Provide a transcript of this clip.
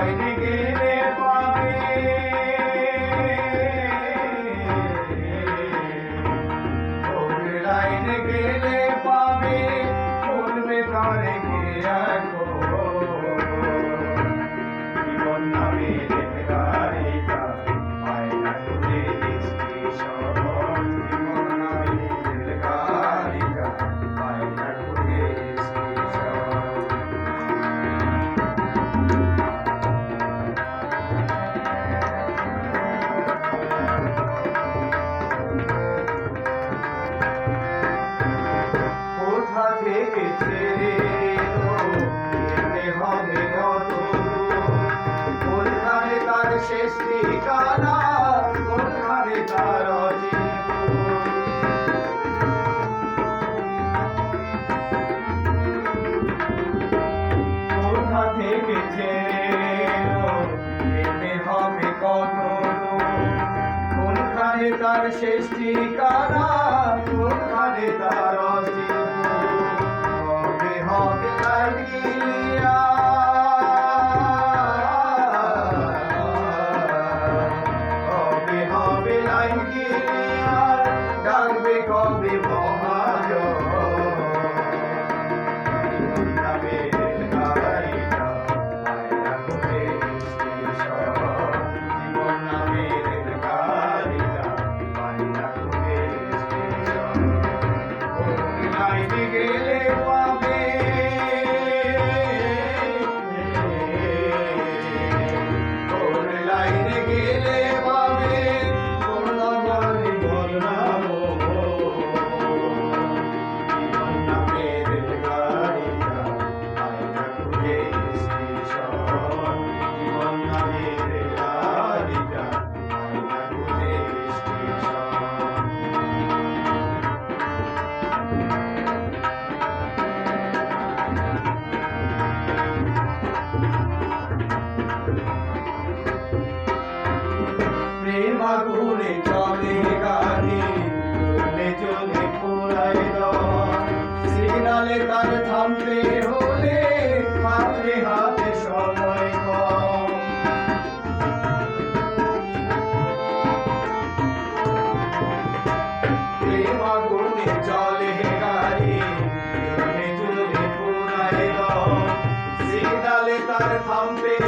লাইনে গেলে পাবে কোন লাইনে গেলে পাবে বলবে তারে কে এখন জীবন নামে গাড়িটা পায় না তুলে স্টেশন জীবন নামে গাড়িটা পায় না তুলে কোথা থেকে ছেড়ে এলো যেতে হবে কত কোনখানে তার শেষ ঠিকানা কোনখানে তার কোথা থেকে ছেড়ে এলো যেতে হবে কত কোনখানে তার শেষ ঠিকানা কোনখানে তার হবে হবে লাইন গিলিয়া হবে হবে লাইন গিলিয়া ডাকবে কবে মহাজন নামে গাড়িটা পায় না কোলে স্টেশন জীবন নামে গাড়িটা পায় না কোলে স্টেশন লাইনে গেলে পাবে কোন লাইনে গেলে পাবে কোন লাইনে বলরাম জীবন নামের গাড়িটা পায় না খুঁজে স্টেশন জীবন নামের গাড়িটা পায় না খুঁজে স্টেশন প্রেম আগুনে চলে গাড়ি চলে চলে পোড়ায় সিগনালে তার থামতে হলে হাতে হাতে সময় কম প্রেম আগুনে চলে গাড়ি চলে চলে পোড়ায় সিগনালে তার থামতে